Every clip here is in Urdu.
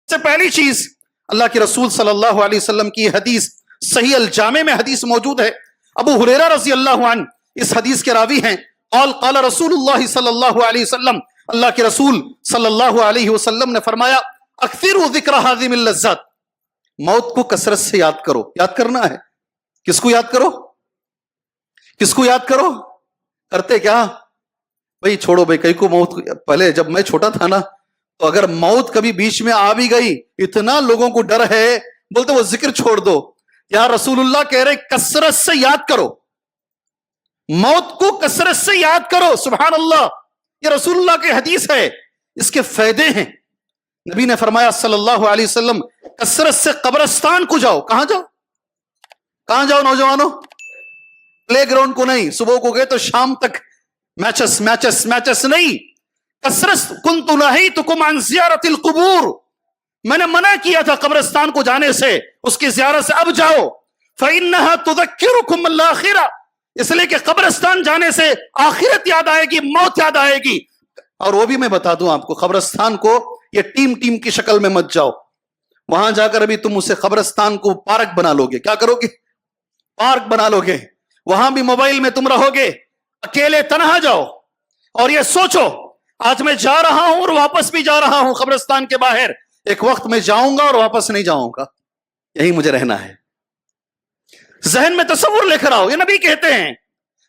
سے پہلی چیز اللہ کے رسول صلی اللہ علیہ وسلم کی حدیث صحیح الجامع میں حدیث موجود ہے. ابو ہریرہ رضی اللہ عنہ اس حدیث کے راوی ہیں. قال رسول اللہ صلی اللہ علیہ وسلم, اللہ کے رسول صلی اللہ علیہ وسلم نے فرمایا, اکثروا ذکر ہذم اللذات, موت کو کثرت سے یاد کرو. یاد کرنا ہے. کس کو یاد کرو؟ کس کو یاد کرو؟ کرتے کیا بھائی؟ چھوڑو بھائی, کئی کو موت, پہلے جب میں چھوٹا تھا نا تو اگر موت کبھی بیچ میں آ بھی گئی, اتنا لوگوں کو ڈر ہے, بولتے وہ ذکر چھوڑ دو. یا رسول اللہ کہہ رہے کثرت سے یاد کرو, موت کو کثرت سے یاد کرو. سبحان اللہ, یہ رسول اللہ کی حدیث ہے, اس کے فائدے ہیں. نبی نے فرمایا صلی اللہ علیہ وسلم, کثرت سے قبرستان کو جاؤ. کہاں جاؤ؟ کہاں جاؤ نوجوانوں؟ پلے گراؤنڈ کو نہیں, صبح کو گئے تو شام تک میچس میچس میچس نہیں. کثرت کنت نہیتکم عن زیارت القبور, میں نے منع کیا تھا قبرستان کو جانے سے, اس کی زیارت سے. اب جاؤ. فإنها تذکرکم الآخرہ, اس لیے کہ قبرستان جانے سے آخرت یاد آئے گی, موت یاد آئے گی. اور وہ بھی میں بتا دوں آپ کو, قبرستان کو یہ ٹیم کی شکل میں مت جاؤ. وہاں جا کر ابھی تم اسے قبرستان کو پارک بنا لو گے. کیا کرو گے؟ پارک بنا لو گے. وہاں بھی موبائل میں تم رہو گے, اکیلے تنہا جاؤ اور یہ سوچو آج میں جا رہا ہوں اور واپس بھی جا رہا ہوں قبرستان کے باہر, ایک وقت میں جاؤں گا اور واپس نہیں جاؤں گا, یہی مجھے رہنا ہے. ذہن میں تصور لے کر آؤ. یہ نبی کہتے ہیں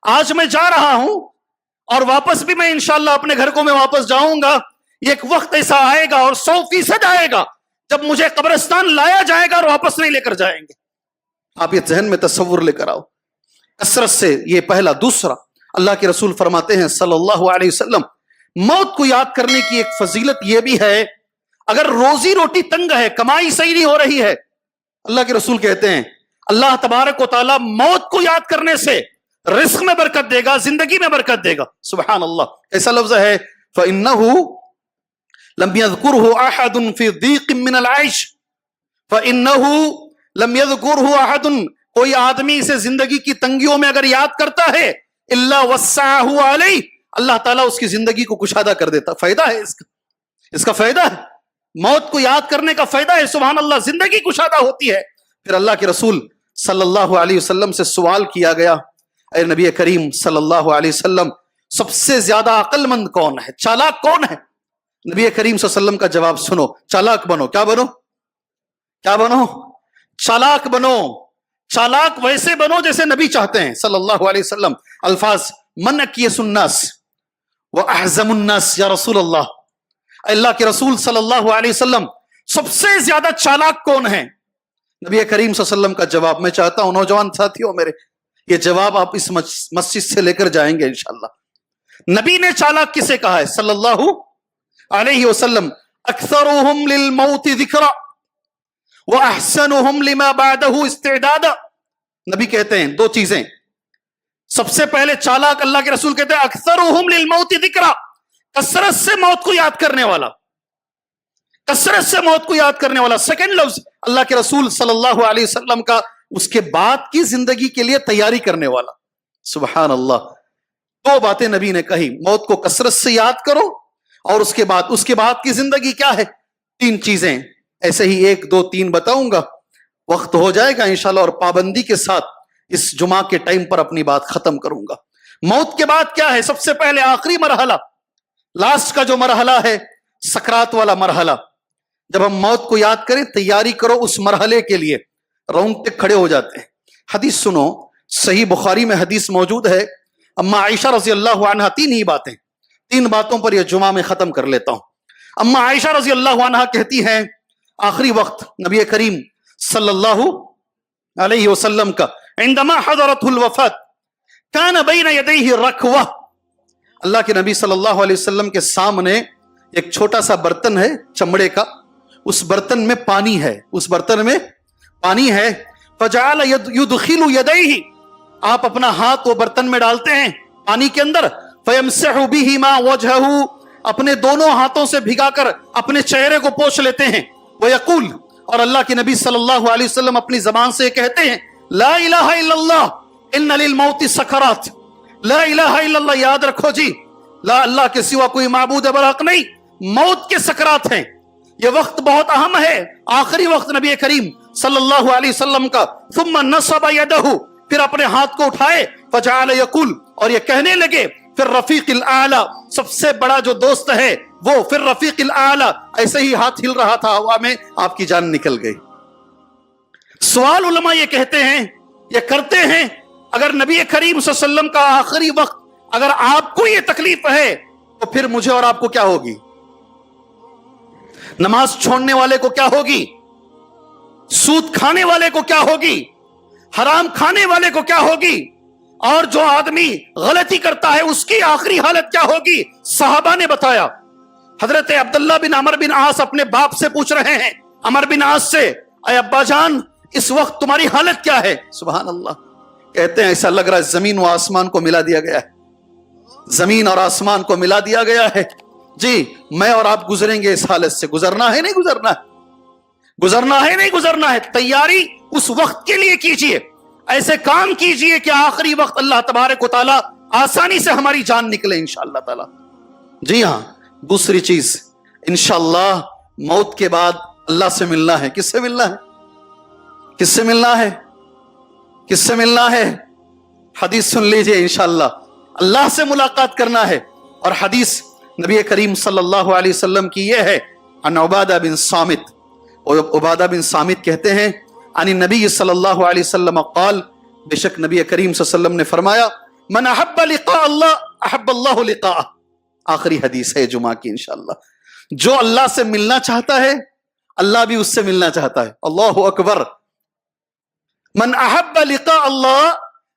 آج میں جا رہا ہوں اور واپس بھی میں انشاءاللہ اپنے گھر کو میں واپس جاؤں گا. ایک وقت ایسا آئے گا اور 100% آئے گا جب مجھے قبرستان لایا جائے گا اور واپس نہیں لے کر جائیں گے. آپ یہ ذہن میں تصور لے کر آؤ. کثرت سے, یہ پہلا. دوسرا, اللہ کے رسول فرماتے ہیں صلی اللہ علیہ وسلم, موت کو یاد کرنے کی ایک فضیلت یہ بھی ہے, اگر روزی روٹی تنگ ہے, کمائی صحیح نہیں ہو رہی ہے, اللہ کے رسول کہتے ہیں اللہ تبارک و تعالی موت کو یاد کرنے سے رزق میں برکت دے گا, زندگی میں برکت دے گا. سبحان اللہ. ایسا لفظ ہے فَإِنَّهُ لَمْ يَذْكُرْهُ أَحَدٌ فِي ضِيقٍ مِّنَ الْعَيْشِ فَإِنَّهُ لَمْ يَذْكُرْهُ أَحَدٌ, کوئی آدمی اسے زندگی کی تنگیوں میں اگر یاد کرتا ہے, إِلَّا وَسَّعَهُ عَلَيْهِ, اللہ تعالیٰ اس کی زندگی کو کشادہ کر دیتا. فائدہ ہے اس کا فائدہ ہے, موت کو یاد کرنے کا فائدہ ہے. سبحان اللہ, زندگی کشادہ ہوتی ہے. پھر اللہ کے رسول صلی اللہ علیہ وسلم سے سوال کیا گیا, اے نبی کریم صلی اللہ علیہ وسلم, سب سے زیادہ عقل مند کون ہے, چالاک کون ہے؟ نبی کریم صلی اللہ علیہ وسلم کا جواب سنو, چالاک بنو. کیا بنو؟ کیا بنو؟ چالاک بنو. چالاک ویسے بنو جیسے نبی چاہتے ہیں صلی اللہ علیہ وسلم. الفاظ, من اکیس الناس واحزم الناس یا رسول اللہ. اللہ کے رسول صلی اللہ علیہ وسلم, سب سے زیادہ چالاک کون ہے؟ نبی کریم صلی اللہ علیہ وسلم کا جواب, میں چاہتا ہوں نوجوان ساتھیوں میرے, یہ جواب آپ اس مسجد سے لے کر جائیں گے انشاءاللہ. نبی نے چالاک کسے کہا ہے صلی اللہ علیہ وسلم؟ اکثرهم للموت ذکرا واحسنهم لما بعده استعدادا. نبی کہتے ہیں دو چیزیں. سب سے پہلے چالاک, اللہ کے رسول کہتے ہیں اکثرهم للموت ذکرا, کثرت سے موت کو یاد کرنے والا, کثرت سے موت کو یاد کرنے والا. سیکنڈ لفظ اللہ کے رسول صلی اللہ علیہ وسلم کا, اس کے بعد کی زندگی کے لیے تیاری کرنے والا. سبحان اللہ. دو باتیں نبی نے کہی, موت کو کثرت سے یاد کرو اور اس کے بعد کی زندگی کیا ہے, تین چیزیں. ایسے ہی 1 2 3 بتاؤں گا, وقت ہو جائے گا انشاءاللہ, اور پابندی کے ساتھ اس جمعہ کے ٹائم پر اپنی بات ختم کروں گا. موت کے بعد کیا ہے؟ سب سے پہلے آخری مرحلہ, لاسٹ کا جو مرحلہ ہے, سکرات والا مرحلہ. جب ہم موت کو یاد کریں, تیاری کرو اس مرحلے کے لیے, رونگٹے کھڑے ہو جاتے ہیں. حدیث سنو, صحیح بخاری میں حدیث موجود ہے. اما عائشہ رضی اللہ عنہ, 3 ہی باتیں, 3 باتوں پر یہ جمعہ میں ختم کر لیتا ہوں. اما عائشہ رضی اللہ عنہ کہتی ہیں, آخری وقت نبی کریم صلی اللہ علیہ وسلم کا عندما حضرت الوفات کان بین یدیہ رکوہ, اللہ کے نبی صلی اللہ علیہ وسلم کے سامنے ایک چھوٹا سا برتن ہے چمڑے کا, اس برتن میں پانی ہے, اس برتن میں پانی ہے. فجعل يدخل يديه, آپ اپنا ہاتھ وہ برتن میں ڈالتے ہیں پانی کے اندر. فيمسح بهما وجهه, اپنے دونوں ہاتھوں سے بھگا کر اپنے چہرے کو پوچھ لیتے ہیں. ويقول, اور اللہ کے نبی صلی اللہ علیہ وسلم اپنی زبان سے کہتے ہیں, لا الہ الا اللہ ان للموت سکرات. لا الہ الا اللہ, یاد رکھو جی, لا اللہ کے سوا کوئی معبود برحق نہیں, موت کے سکرات ہیں. یہ وقت بہت اہم ہے، آخری وقت نبی کریم صلی اللہ علیہ وسلم کا. ثم نصب یدہ، پھر اپنے ہاتھ کو اٹھائے، فجعل یقول، اور یہ کہنے لگے، پھر رفیق الاعلی، سب سے بڑا جو دوست ہے وہ، پھر رفیق الاعلی، ایسے ہی ہاتھ ہل رہا تھا ہوا میں، آپ کی جان نکل گئی. سوال علماء یہ کہتے ہیں، یہ کرتے ہیں، اگر نبی کریم صلی اللہ علیہ وسلم کا آخری وقت اگر آپ کو یہ تکلیف ہے تو پھر مجھے اور آپ کو کیا ہوگی؟ نماز چھوڑنے والے کو کیا ہوگی؟ سود کھانے والے کو کیا ہوگی؟ حرام کھانے والے کو کیا ہوگی؟ اور جو آدمی غلطی کرتا ہے اس کی آخری حالت کیا ہوگی؟ صحابہ نے بتایا. حضرت عبداللہ بن عمر بن عاص اپنے باپ سے پوچھ رہے ہیں، عمر بن عاص سے، اے ابا جان اس وقت تمہاری حالت کیا ہے؟ سبحان اللہ. کہتے ہیں ایسا لگ رہا ہے زمین و آسمان کو ملا دیا گیا ہے، زمین اور آسمان کو ملا دیا گیا ہے. جی میں اور آپ گزریں گے اس حالت سے، گزرنا ہے نہیں گزرنا ہے، گزرنا ہے نہیں گزرنا ہے. تیاری اس وقت کے لیے کیجئے، ایسے کام کیجئے کہ آخری وقت اللہ تبارک و تعالی آسانی سے ہماری جان نکلے انشاءاللہ تعالی. جی ہاں، دوسری چیز، انشاءاللہ موت کے بعد اللہ سے ملنا ہے. کس سے ملنا ہے؟ کس سے ملنا ہے؟ کس سے ملنا ہے؟ حدیث سن لیجئے، انشاءاللہ اللہ سے ملاقات کرنا ہے. اور حدیث نبی کریم صلی اللہ علیہ وسلم کی یہ ہے، عن عبادہ بن صامت، عبادہ بن صامت کہتے ہیں، عن النبی صلی اللہ علیہ وسلم قال، بے شک نبی کریم صلی اللہ علیہ وسلم نے فرمایا، من احب لقاء اللہ احب اللہ لقاءہ. آخری حدیث ہے جمعہ کی انشاءاللہ. جو اللہ سے ملنا چاہتا ہے اللہ بھی اس سے ملنا چاہتا ہے. اللہ اکبر. من احب لقاء اللہ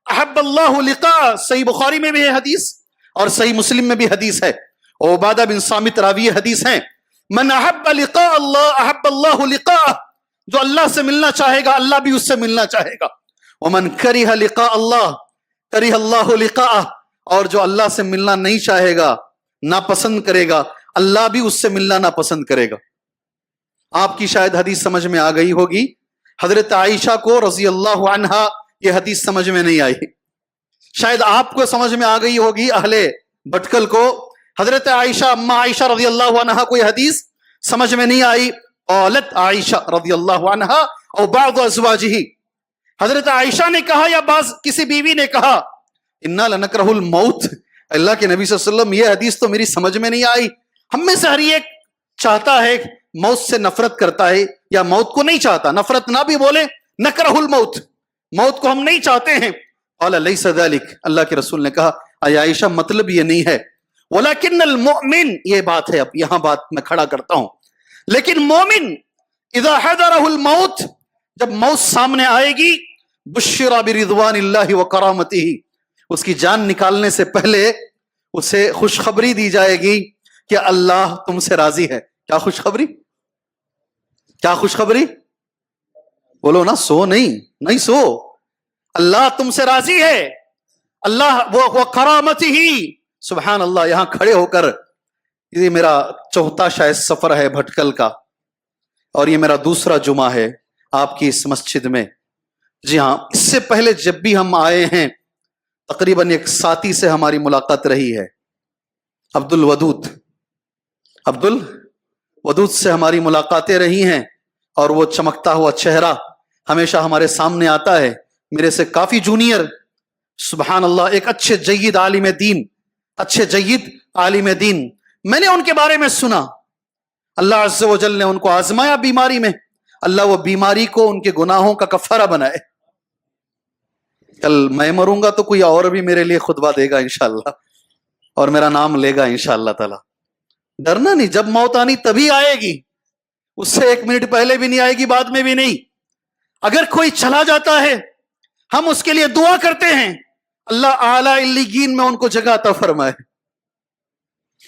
احب اللہ لقاء. صحیح بخاری میں بھی ہے حدیث اور صحیح مسلم میں بھی حدیث ہے. عبادہ بن صامت راوی حدیث ہیں. من احب لقاء اللہ احب اللہ لقاء. جو اللہ سے ملنا چاہے گا اللہ بھی اس سے ملنا چاہے گا. ومن کرہ لقاء اللہ کرہ اللہ لقاء. اور جو اللہ سے ملنا نہیں چاہے گا، ناپسند کرے گا، اللہ بھی اس سے ملنا ناپسند کرے گا. آپ کی شاید حدیث سمجھ میں آ گئی ہوگی. حضرت عائشہ کو رضی اللہ عنہا یہ حدیث سمجھ میں نہیں آئی. شاید آپ کو سمجھ میں آ گئی ہوگی اہل بٹکل کو. حضرت عائشہ اما عائشہ رضی اللہ عنہا کو یہ حدیث سمجھ میں نہیں آئی. قالت عائشہ رضی اللہ عنہا او بعض ازواجہ، حضرت عائشہ نے کہا یا بعض کسی بیوی نے کہا، انا لنکرہ الموت. اللہ کے نبی صلی اللہ علیہ وسلم یہ حدیث تو میری سمجھ میں نہیں آئی. ہم میں سے ہر ایک چاہتا ہے، موت سے نفرت کرتا ہے یا موت کو نہیں چاہتا. نفرت نہ بھی بولے، نکرہ الموت، موت کو ہم نہیں چاہتے ہیں. قال لیس ذلک، اللہ کے رسول نے کہا اے عائشہ مطلب یہ نہیں ہے. ولکن المؤمن، یہ بات ہے، اب یہاں بات میں کھڑا کرتا ہوں. لیکن مومن اذا حضرہ الموت، جب موت سامنے آئے گی، بشر برضوان اللہ وکرامتہ، اس کی جان نکالنے سے پہلے اسے خوشخبری دی جائے گی کہ اللہ تم سے راضی ہے. کیا خوشخبری؟ کیا خوشخبری؟ بولو نا، سو نہیں سو. اللہ تم سے راضی ہے، اللہ وہ کرامت ہی. سبحان اللہ. یہاں کھڑے ہو کر، یہ میرا چوتھا شاید سفر ہے بھٹکل کا، اور یہ میرا دوسرا جمعہ ہے آپ کی اس مسجد میں. جی ہاں، اس سے پہلے جب بھی ہم آئے ہیں تقریباً ایک ساتھی سے ہماری ملاقات رہی ہے، عبد الودود سے ہماری ملاقاتیں رہی ہیں. اور وہ چمکتا ہوا چہرہ ہمیشہ ہمارے سامنے آتا ہے. میرے سے کافی جونیئر، سبحان اللہ، ایک اچھے جید عالم دین. میں نے ان کے بارے میں سنا، اللہ عز و جل نے ان کو آزمایا بیماری میں. اللہ وہ بیماری کو ان کے گناہوں کا کفارہ بنائے. کل میں مروں گا تو کوئی اور بھی میرے لیے خطبہ دے گا انشاءاللہ، اور میرا نام لے گا انشاءاللہ تعالی. ڈرنا نہیں، جب موت آنی تبھی آئے گی، اس سے ایک منٹ پہلے بھی نہیں آئے گی، بعد میں بھی نہیں. اگر کوئی چلا جاتا ہے ہم اس کے لیے دعا کرتے ہیں، اللہ اعلیٰ علیین میں ان کو جگہ عطا فرمائے،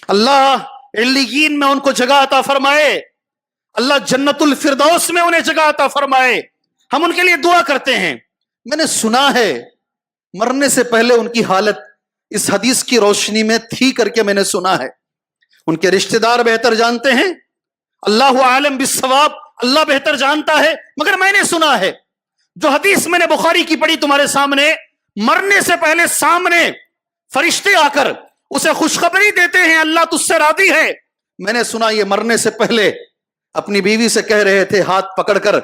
اللہ علیین میں ان کو جگہ عطا فرمائے، اللہ جنت الفردوس میں انہیں جگہ عطا فرمائے. ہم ان کے لیے دعا کرتے ہیں. میں نے سنا ہے مرنے سے پہلے ان کی حالت اس حدیث کی روشنی میں تھی کر کے میں نے سنا ہے. ان کے رشتہ دار بہتر جانتے ہیں، اللہ عالم بالصواب، اللہ بہتر جانتا ہے. مگر میں نے سنا ہے جو حدیث میں نے بخاری کی پڑھی تمہارے سامنے، مرنے سے پہلے سامنے فرشتے آ کر اسے خوشخبری دیتے ہیں اللہ تجھ سے راضی ہے. میں نے سنا یہ مرنے سے پہلے اپنی بیوی سے کہہ رہے تھے ہاتھ پکڑ کر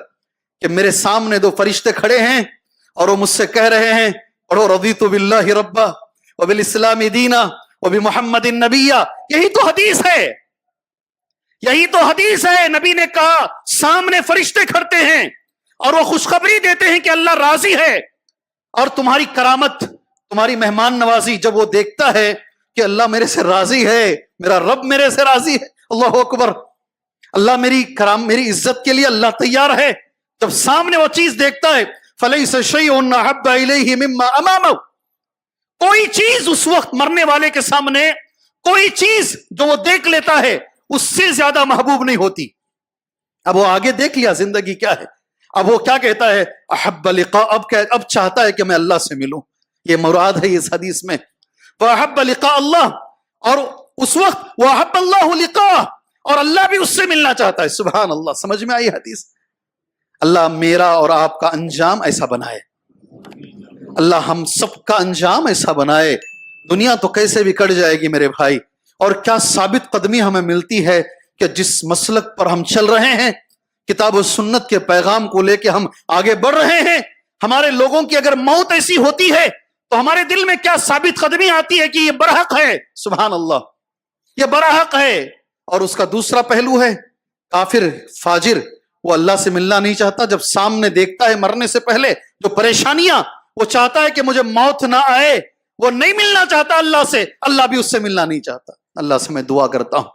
کہ میرے سامنے دو فرشتے کھڑے ہیں اور وہ مجھ سے کہہ رہے ہیں پڑھو رضیت باللہ ربا وبالاسلام دینا وبمحمد نبیہ. یہی تو حدیث ہے, یہی تو حدیث ہے. نبی نے کہا سامنے فرشتے کھڑتے ہیں اور وہ خوشخبری دیتے ہیں کہ اللہ راضی ہے. اور تمہاری کرامت, تمہاری مہمان نوازی جب وہ دیکھتا ہے کہ اللہ میرے سے راضی ہے, میرا رب میرے سے راضی ہے, اللہ اکبر, اللہ میری عزت کے لیے اللہ تیار ہے. جب سامنے وہ چیز دیکھتا ہے فَلَيْسَ شَيْءٌ أَحَبَّ إِلَيْهِ مِمَّا أَمَامَهُ, کوئی چیز اس وقت مرنے والے کے سامنے, کوئی چیز جو وہ دیکھ لیتا ہے اس سے زیادہ محبوب نہیں ہوتی. اب وہ آگے دیکھ لیا زندگی کیا ہے, اب وہ کیا کہتا ہے احب لقاء, اب چاہتا ہے کہ میں اللہ سے ملوں. یہ مراد ہے اس حدیث میں وَأَحَبَّ لِقَاءَ اللَّهِ, اور اس وقت وَأَحَبَّ اللَّهُ لِقَاءَهُ, اور اللہ بھی اس سے ملنا چاہتا ہے. سبحان اللہ, سمجھ میں آئی حدیث. اللہ میرا اور آپ کا انجام ایسا بنائے, اللہ ہم سب کا انجام ایسا بنائے. دنیا تو کیسے بھی کٹ جائے گی میرے بھائی, اور کیا ثابت قدمی ہمیں ملتی ہے کہ جس مسلک پر ہم چل رہے ہیں, کتاب و سنت کے پیغام کو لے کے ہم آگے بڑھ رہے ہیں, ہمارے لوگوں کی اگر موت ایسی ہوتی ہے تو ہمارے دل میں کیا ثابت قدمی آتی ہے کہ یہ برحق ہے. سبحان اللہ, یہ برحق ہے. اور اس کا دوسرا پہلو ہے کافر فاجر, وہ اللہ سے ملنا نہیں چاہتا. جب سامنے دیکھتا ہے مرنے سے پہلے جو پریشانیاں, وہ چاہتا ہے کہ مجھے موت نہ آئے, وہ نہیں ملنا چاہتا اللہ سے, اللہ بھی اس سے ملنا نہیں چاہتا. اللہ سے میں دعا کرتا ہوں